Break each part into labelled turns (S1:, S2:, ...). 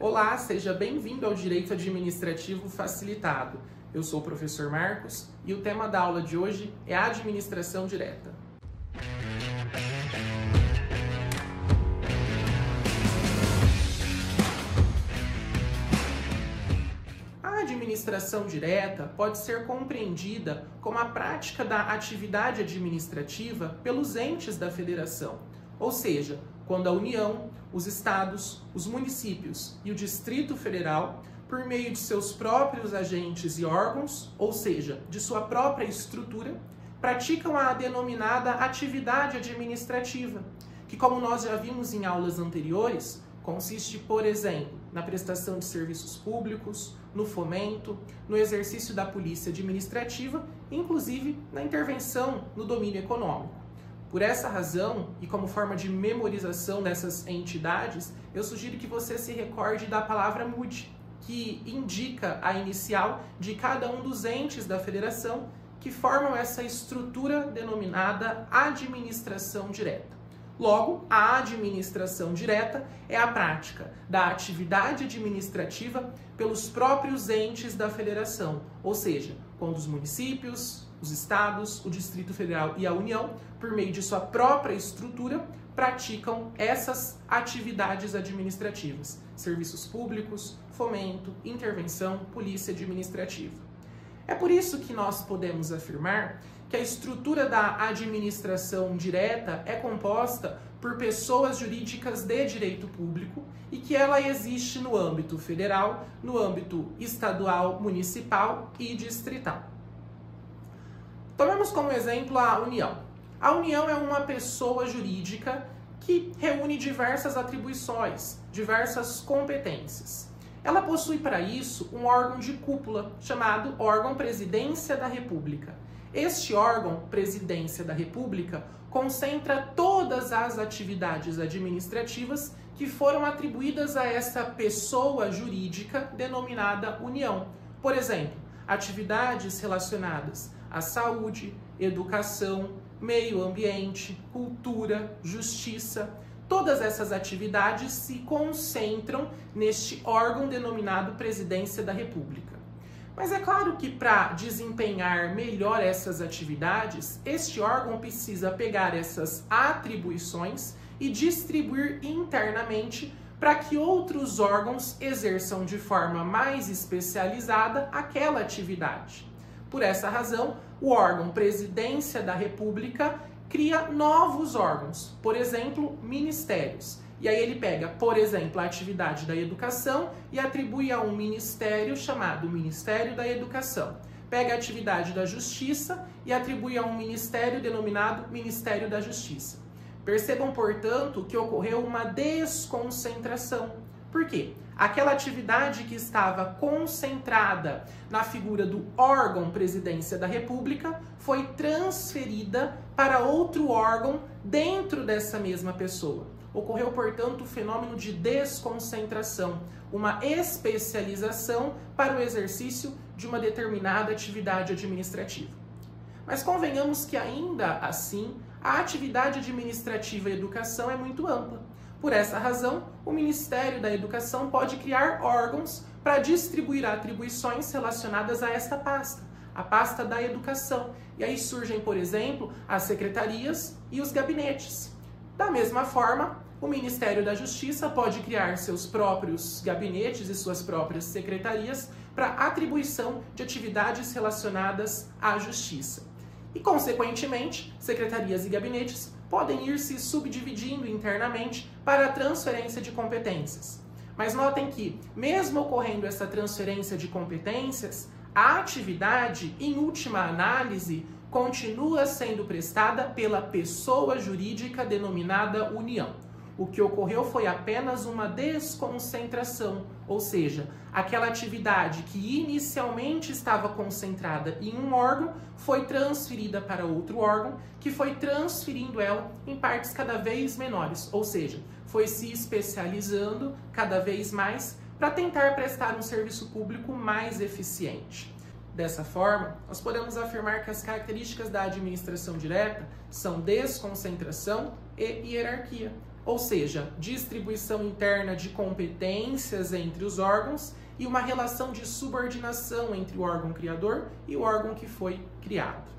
S1: Olá, seja bem-vindo ao Direito Administrativo Facilitado. Eu sou o professor Marcos e o tema da aula de hoje é a administração direta. A administração direta pode ser compreendida como a prática da atividade administrativa pelos entes da federação, ou seja, quando a União, os estados, os municípios e o Distrito Federal, por meio de seus próprios agentes e órgãos, ou seja, de sua própria estrutura, praticam a denominada atividade administrativa, que, como nós já vimos em aulas anteriores, consiste, por exemplo, na prestação de serviços públicos, no fomento, no exercício da polícia administrativa, inclusive na intervenção no domínio econômico. Por essa razão, e como forma de memorização dessas entidades, eu sugiro que você se recorde da palavra MUD, que indica a inicial de cada um dos entes da federação que formam essa estrutura denominada administração direta. Logo, a administração direta é a prática da atividade administrativa pelos próprios entes da federação, ou seja, quando os municípios, os estados, o Distrito Federal e a União, por meio de sua própria estrutura, praticam essas atividades administrativas, serviços públicos, fomento, intervenção, polícia administrativa. É por isso que nós podemos afirmar que a estrutura da administração direta é composta por pessoas jurídicas de direito público e que ela existe no âmbito federal, no âmbito estadual, municipal e distrital. Tomemos como exemplo a União. A União é uma pessoa jurídica que reúne diversas atribuições, diversas competências. Ela possui para isso um órgão de cúpula, chamado órgão Presidência da República. Este órgão, Presidência da República, concentra todas as atividades administrativas que foram atribuídas a essa pessoa jurídica denominada União. Por exemplo, atividades relacionadas à saúde, educação, meio ambiente, cultura, justiça. Todas essas atividades se concentram neste órgão denominado Presidência da República. Mas é claro que para desempenhar melhor essas atividades, este órgão precisa pegar essas atribuições e distribuir internamente para que outros órgãos exerçam de forma mais especializada aquela atividade. Por essa razão, o órgão Presidência da República cria novos órgãos, por exemplo, ministérios. E aí ele pega, por exemplo, a atividade da educação e atribui a um ministério chamado Ministério da Educação. Pega a atividade da justiça e atribui a um ministério denominado Ministério da Justiça. Percebam, portanto, que ocorreu uma desconcentração. Por quê? Aquela atividade que estava concentrada na figura do órgão Presidência da República foi transferida para outro órgão dentro dessa mesma pessoa. Ocorreu, portanto, o fenômeno de desconcentração, uma especialização para o exercício de uma determinada atividade administrativa. Mas convenhamos que ainda assim, a atividade administrativa e educação é muito ampla. Por essa razão, o Ministério da Educação pode criar órgãos para distribuir atribuições relacionadas a esta pasta, a pasta da educação. E aí surgem, por exemplo, as secretarias e os gabinetes. Da mesma forma, o Ministério da Justiça pode criar seus próprios gabinetes e suas próprias secretarias para atribuição de atividades relacionadas à justiça. E, consequentemente, secretarias e gabinetes podem ir se subdividindo internamente para a transferência de competências. Mas notem que, mesmo ocorrendo essa transferência de competências, a atividade, em última análise, continua sendo prestada pela pessoa jurídica denominada União. O que ocorreu foi apenas uma desconcentração, ou seja, aquela atividade que inicialmente estava concentrada em um órgão foi transferida para outro órgão, que foi transferindo ela em partes cada vez menores, ou seja, foi se especializando cada vez mais para tentar prestar um serviço público mais eficiente. Dessa forma, nós podemos afirmar que as características da administração direta são desconcentração e hierarquia. ou seja, distribuição interna de competências entre os órgãos e uma relação de subordinação entre o órgão criador e o órgão que foi criado.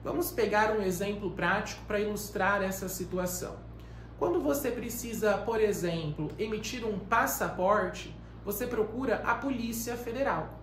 S1: Vamos pegar um exemplo prático para ilustrar essa situação. Quando você precisa, por exemplo, emitir um passaporte, você procura a Polícia Federal.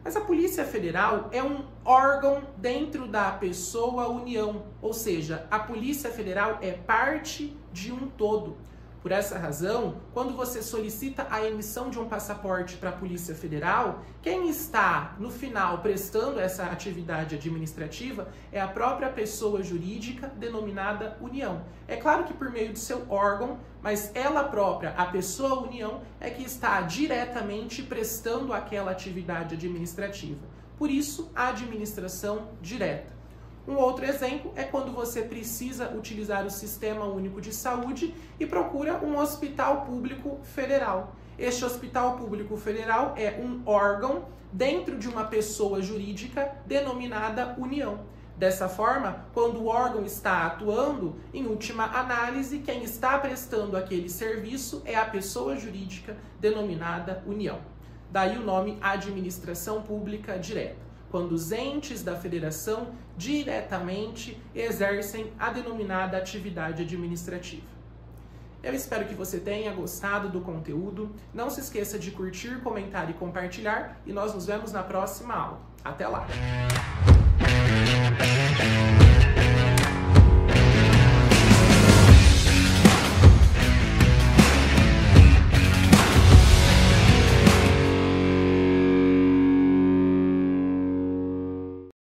S1: Mas a Polícia Federal é um órgão dentro da pessoa União, ou seja, a Polícia Federal é parte de um todo. Por essa razão, quando você solicita a emissão de um passaporte para a Polícia Federal, quem está, no final, prestando essa atividade administrativa é a própria pessoa jurídica denominada União. É claro que por meio do seu órgão, mas ela própria, a pessoa União, é que está diretamente prestando aquela atividade administrativa. Por isso, a administração direta. Um outro exemplo é quando você precisa utilizar o Sistema Único de Saúde e procura um hospital público federal. Este hospital público federal é um órgão dentro de uma pessoa jurídica denominada União. Dessa forma, quando o órgão está atuando, em última análise, quem está prestando aquele serviço é a pessoa jurídica denominada União. Daí o nome Administração Pública Direta, quando os entes da federação diretamente exercem a denominada atividade administrativa. Eu espero que você tenha gostado do conteúdo. Não se esqueça de curtir, comentar e compartilhar, e nós nos vemos na próxima aula. Até lá!